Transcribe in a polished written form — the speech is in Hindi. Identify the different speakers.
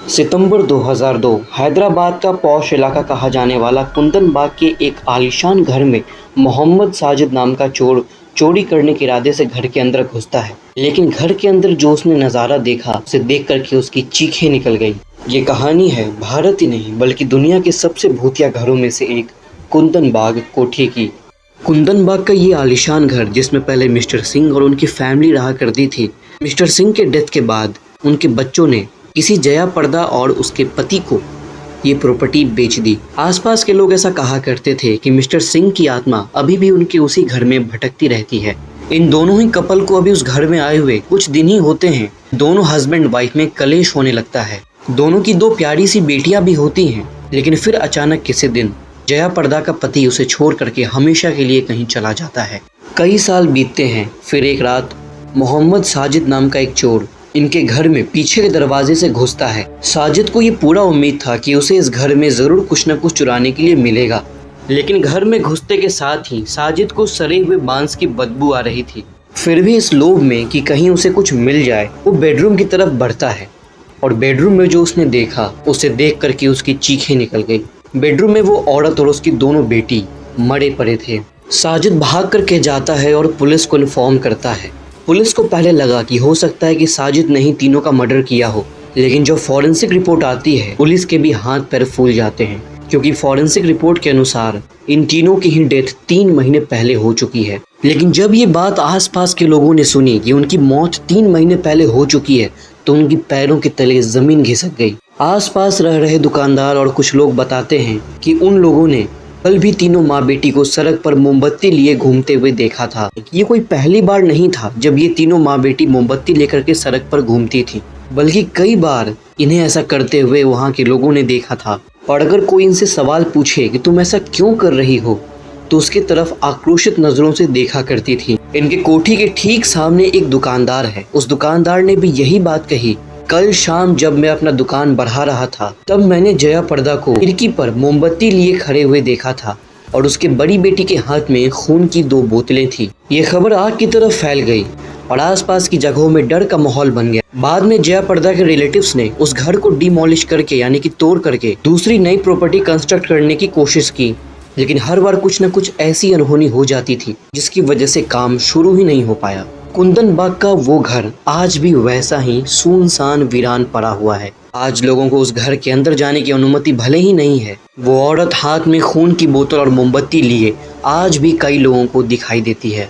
Speaker 1: सितंबर 2002 हैदराबाद का पॉश इलाका कहा जाने वाला कुंदन बाग के एक आलीशान घर में मोहम्मद साजिद नाम का चोर चोरी करने के इरादे से घर के अंदर घुसता है। लेकिन घर के अंदर जो उसने नज़ारा देखा उसे देख करके उसकी चीखें निकल गई। ये कहानी है भारत ही नहीं बल्कि दुनिया के सबसे भूतिया घरों में से एक कुंदन बाग कोठी की। कुंदन बाग का ये आलीशान घर जिसमें पहले मिस्टर सिंह और उनकी फैमिली रहा करती थी। मिस्टर सिंह के डेथ के बाद उनके बच्चों ने किसी जया पर्दा और उसके पति को ये प्रॉपर्टी बेच दी। आसपास के लोग ऐसा कहा करते थे कि मिस्टर सिंह की आत्मा अभी भी उनके उसी घर में भटकती रहती है। इन दोनों ही कपल को अभी उस घर में आए हुए कुछ दिन ही होते हैं, दोनों हस्बैंड वाइफ में कलेश होने लगता है। दोनों की दो प्यारी सी बेटियां भी होती हैं, लेकिन फिर अचानक किसी दिन जया पर्दा का पति उसे छोड़ करके हमेशा के लिए कहीं चला जाता है। कई साल बीतते हैं। फिर एक रात मोहम्मद साजिद नाम का एक चोर इनके घर में पीछे के दरवाजे से घुसता है। साजिद को ये पूरा उम्मीद था कि उसे इस घर में ज़रूर कुछ न कुछ चुराने के लिए मिलेगा, लेकिन घर में घुसते के साथ ही साजिद को सड़े हुए मांस की बदबू आ रही थी। फिर भी इस लोभ में कि कहीं उसे कुछ मिल जाए वो बेडरूम की तरफ बढ़ता है और बेडरूम में जो उसने देखा उसे देख करके उसकी चीखें निकल गई। बेडरूम में वो औरत और उसकी दोनों बेटी मरे पड़े थे। साजिद भाग करके जाता है और पुलिस को इन्फॉर्म करता है। पुलिस को पहले लगा कि हो सकता है कि साजिद ने ही तीनों का मर्डर किया हो, लेकिन जब फॉरेंसिक रिपोर्ट आती है पुलिस के भी हाथ पैर फूल जाते हैं, क्योंकि फॉरेंसिक रिपोर्ट के अनुसार इन तीनों की ही डेथ 3 महीने पहले हो चुकी है। लेकिन जब ये बात आसपास के लोगों ने सुनी कि उनकी मौत 3 महीने पहले हो चुकी है, तो उनकी पैरों के तले ज़मीन घिसक गई। आसपास रह रहे दुकानदार और कुछ लोग बताते हैं कि उन लोगों ने कल भी तीनों माँ बेटी को सड़क पर मोमबत्ती लिए घूमते हुए देखा था। ये कोई पहली बार नहीं था जब ये तीनों माँ बेटी मोमबत्ती लेकर के सड़क पर घूमती थी, बल्कि कई बार इन्हें ऐसा करते हुए वहाँ के लोगों ने देखा था। और अगर कोई इनसे सवाल पूछे कि तुम ऐसा क्यों कर रही हो, तो उसकी तरफ आक्रोशित नजरों से देखा करती थी। इनके कोठी के ठीक सामने एक दुकानदार है। उस दुकानदार ने भी यही बात कही। कल शाम जब मैं अपना दुकान बढ़ा रहा था, तब मैंने जया पर्दा को खिड़की पर मोमबत्ती लिए खड़े हुए देखा था और उसके बड़ी बेटी के हाथ में खून की 2 बोतलें थी। ये खबर आग की तरफ फैल गई और आसपास की जगहों में डर का माहौल बन गया। बाद में जया पर्दा के रिलेटिव्स ने उस घर को डिमोलिश करके यानी कि तोड़ करके दूसरी नई प्रॉपर्टी कंस्ट्रक्ट करने की कोशिश की, लेकिन हर बार कुछ न कुछ ऐसी अनहोनी हो जाती थी जिसकी वजह से काम शुरू ही नहीं हो पाया। कुंदन बाग का वो घर आज भी वैसा ही सुनसान वीरान पड़ा हुआ है। आज लोगों को उस घर के अंदर जाने की अनुमति भले ही नहीं है। वो औरत हाथ में खून की बोतल और मोमबत्ती लिए आज भी कई लोगों को दिखाई देती है।